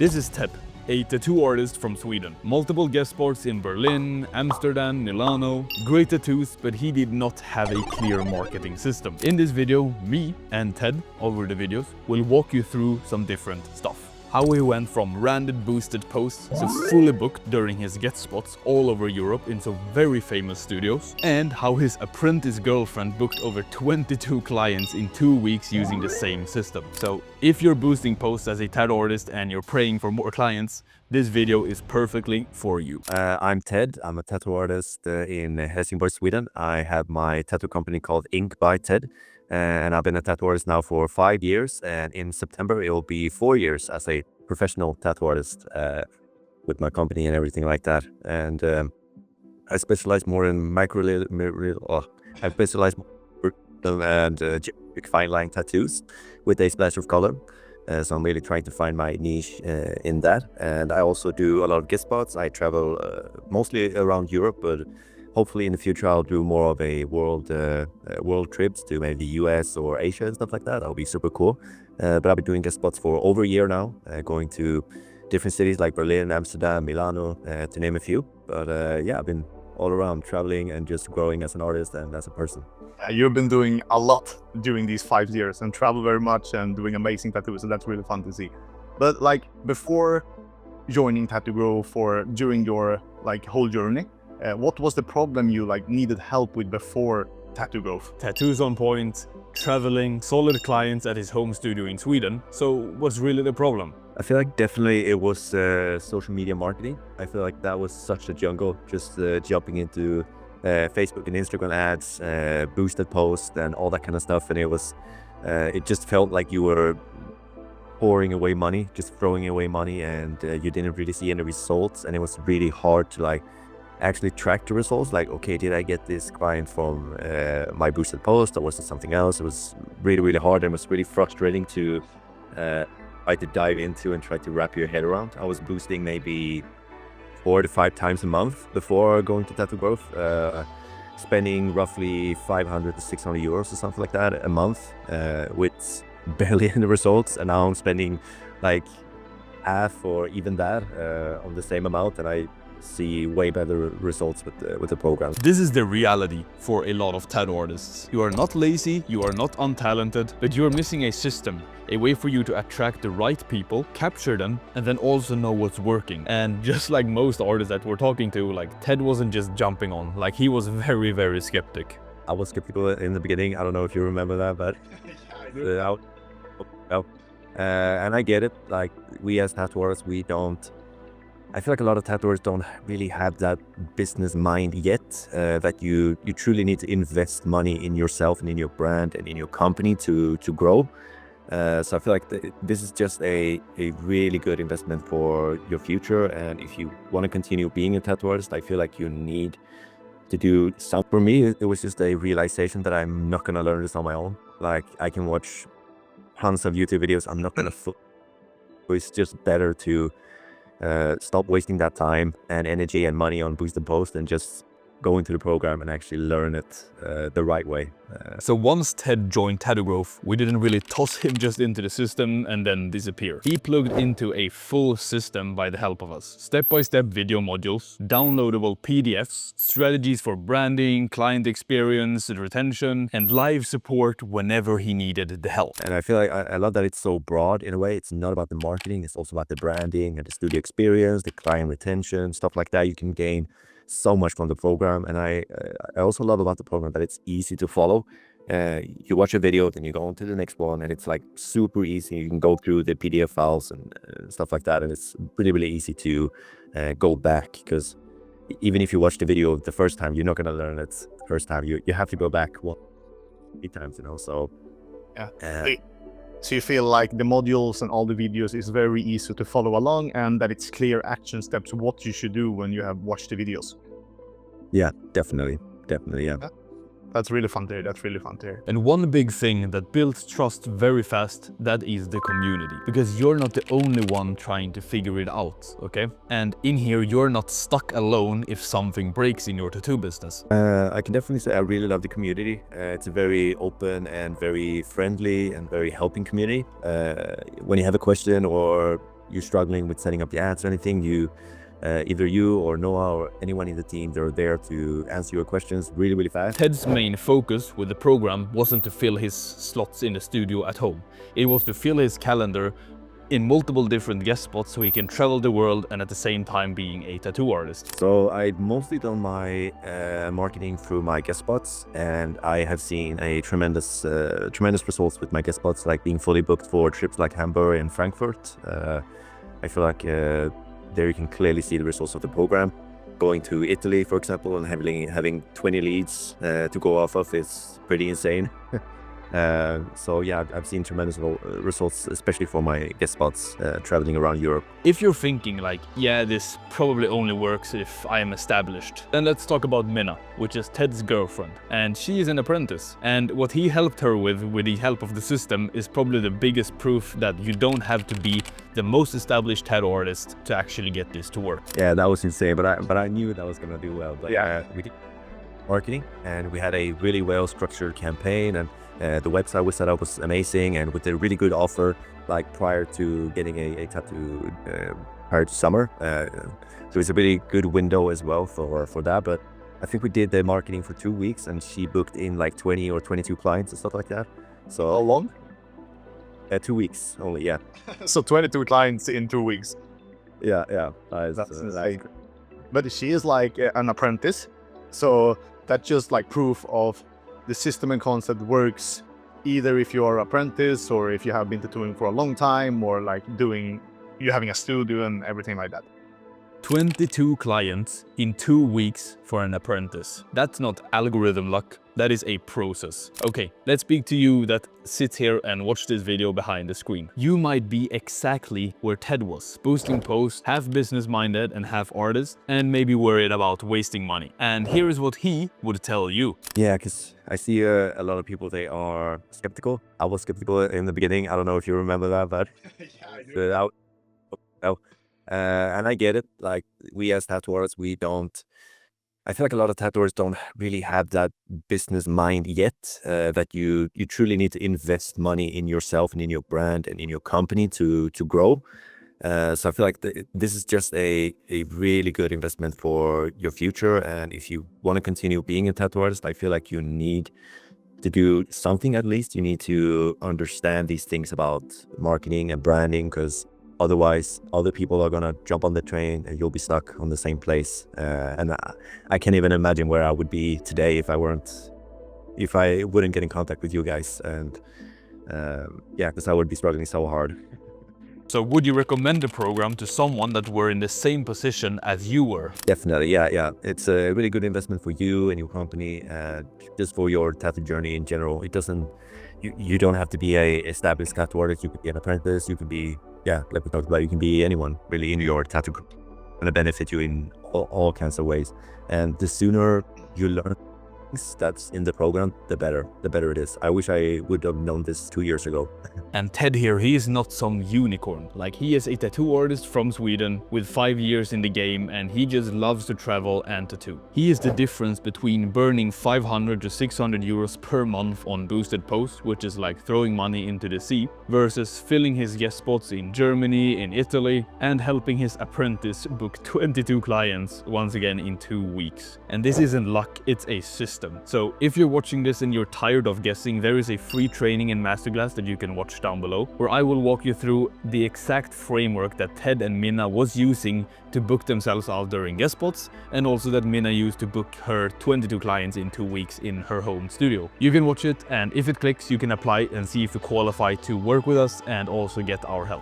This is Ted, a tattoo artist from Sweden. Multiple guest spots in Berlin, Amsterdam, Milano. Great tattoos, but he did not have a clear marketing system. In this video, me and Ted, over the videos, will walk you through some different stuff. How he went from random boosted posts to fully booked during his guest spots all over Europe in some very famous studios, and how his apprentice girlfriend booked over 22 clients in 2 weeks using the same system. So if you're boosting posts as a tattoo artist and you're praying for more clients, this video is perfectly for you. I'm Ted. I'm a tattoo artist in Helsingborg, Sweden. I have my tattoo company called Ink by Ted. And I've been a tattoo artist now for 5 years, and in September it will be 4 years as a professional tattoo artist with my company and everything like that. And I specialize more in I specialize more and fine line tattoos with a splash of color. So I'm really trying to find my niche in that. And I also do a lot of guest spots. I travel mostly around Europe, but hopefully in the future I'll do more of a world trips to maybe the US or Asia and stuff like that. That'll be super cool. But I've been doing guest spots for over a year now, going to different cities like Berlin, Amsterdam, Milano, to name a few. But yeah, I've been all around traveling and just growing as an artist and as a person. You've been doing a lot during these 5 years and travel very much and doing amazing tattoos, and that's really fun to see. But like before joining Tattoo Grove, or during your like whole journey, what was the problem you needed help with before Tattoo Grove? Tattoos on point, traveling, solid clients at his home studio in Sweden. So what's really the problem? I feel like definitely it was social media marketing. I feel like that was such a jungle, just jumping into Facebook and Instagram ads, boosted posts and all that kind of stuff. And it just felt like you were pouring away money, just throwing away money, and you didn't really see any results. And it was really hard to actually track the results. Like, okay, did I get this client from my boosted post, or was it something else? It was really, really hard, and it was really frustrating to try to dive into and try to wrap your head around. I was boosting maybe 4 to 5 times a month before going to Tattoo Grove, spending roughly 500 to 600 euros or something like that a month, with barely any results. And now I'm spending like half or even that on the same amount, and I see way better results with the program. This is the reality for a lot of tattoo artists. You are not lazy, you are not untalented, but you are missing a system, a way for you to attract the right people, capture them, and then also know what's working. And just like most artists that we're talking to, Ted wasn't just jumping on, he was very, very skeptic. I was skeptical in the beginning. I don't know if you remember that, but and I get it. We as tattoo artists, I feel like a lot of tattooers don't really have that business mind yet, that you truly need to invest money in yourself and in your brand and in your company to grow. So I feel like this is just a really good investment for your future. And if you want to continue being a tattoo artist, I feel like you need to do something. For me, it was just a realization that I'm not going to learn this on my own. I can watch tons of YouTube videos. I'm not going to it's just better to stop wasting that time and energy and money on boosted posts and just go into the program and actually learn it the right way. So once Ted joined Tattoo Grove, we didn't really toss him just into the system and then disappear. He plugged into a full system by the help of us. Step-by-step video modules, downloadable PDFs, strategies for branding, client experience, retention, and live support whenever he needed the help. And I feel like I love that it's so broad in a way. It's not about the marketing, it's also about the branding and the studio experience, the client retention, stuff like that. You can gain so much from the program. And I also love about the program that it's easy to follow. You watch a video, then you go on to the next one, and it's super easy. You can go through the PDF files and stuff like that, and it's really, really easy to go back, because even if you watch the video the first time, you're not going to learn it the first time. You have to go back 3 times, so yeah. So you feel like the modules and all the videos is very easy to follow along, and that it's clear action steps what you should do when you have watched the videos. Yeah, definitely, yeah. That's really fun to hear. That's really fun to hear. And one big thing that builds trust very fast, that is the community. Because you're not the only one trying to figure it out, okay? And in here, you're not stuck alone if something breaks in your tattoo business. I can definitely say I really love the community. It's a very open and very friendly and very helping community. When you have a question or you're struggling with setting up the ads or anything, either you or Noah or anyone in the team, they're there to answer your questions really, really fast. Ted's main focus with the program wasn't to fill his slots in the studio at home. It was to fill his calendar in multiple different guest spots so he can travel the world and at the same time being a tattoo artist. So I've mostly done my marketing through my guest spots, and I have seen a tremendous results with my guest spots, like being fully booked for trips like Hamburg and Frankfurt. I feel like there you can clearly see the results of the program. Going to Italy, for example, and having 20 leads to go off of is pretty insane. So yeah, I've seen tremendous results, especially for my guest spots traveling around Europe. If you're thinking like, yeah, this probably only works if I am established, then let's talk about Minna, which is Ted's girlfriend. And she is an apprentice. And what he helped her with the help of the system, is probably the biggest proof that you don't have to be the most established tattoo artist to actually get this to work. Yeah, that was insane, but I knew that was gonna do well. But yeah, we did marketing, and we had a really well-structured campaign, and the website we set up was amazing, and with a really good offer, like prior to getting a tattoo prior to summer. So it's a really good window as well for that. But I think we did the marketing for 2 weeks, and she booked in like 20 or 22 clients and stuff like that. So How long? 2 weeks only, yeah. So 22 clients in 2 weeks. Yeah. That's insane. But she is like an apprentice, so that's just like proof of the system and concept works, either if you're an apprentice or if you have been tattooing for a long time, or like you having a studio and everything like that. 22 clients in 2 weeks for an apprentice. That's not algorithm luck, that is a process. Okay, let's speak to you that sits here and watch this video behind the screen. You might be exactly where Ted was, boosting posts, half business minded and half artist, and maybe worried about wasting money. And here is what he would tell you. Yeah, because I see a lot of people, they are skeptical. I was skeptical in the beginning. I don't know if you remember that, but yeah, and I get it. Like, we as tattoo artists, I feel like a lot of tattooers don't really have that business mind yet, that you truly need to invest money in yourself and in your brand and in your company to grow. So I feel like this is just a really good investment for your future. And if you want to continue being a tattoo artist, I feel like you need to do something at least. You need to understand these things about marketing and branding, because otherwise other people are gonna jump on the train and you'll be stuck on the same place. And I can't even imagine where I would be today if I wouldn't get in contact with you guys. And yeah, because I would be struggling so hard. So would you recommend the program to someone that were in the same position as you were? Definitely, yeah. It's a really good investment for you and your company, just for your tattoo journey in general. You don't have to be a established tattoo artist. You could be an apprentice. You could be, like we talked about, you can be anyone really in your tattoo group. It's gonna benefit you in all kinds of ways. And the sooner you learn things that's in the program, the better it is. I wish I would have known this 2 years ago. And Ted here, he is not some unicorn. Like, he is a tattoo artist from Sweden with 5 years in the game, and he just loves to travel and tattoo. He is the difference between burning 500 to 600 euros per month on boosted posts, which is like throwing money into the sea, versus filling his guest spots in Germany, in Italy, and helping his apprentice book 22 clients once again in 2 weeks. And this isn't luck, it's a system. So if you're watching this and you're tired of guessing, there is a free training and masterclass that you can watch down below, where I will walk you through the exact framework that Ted and Minna was using to book themselves out during guest spots, and also that Minna used to book her 22 clients in 2 weeks in her home studio. You can watch it, and if it clicks, you can apply and see if you qualify to work with us and also get our help.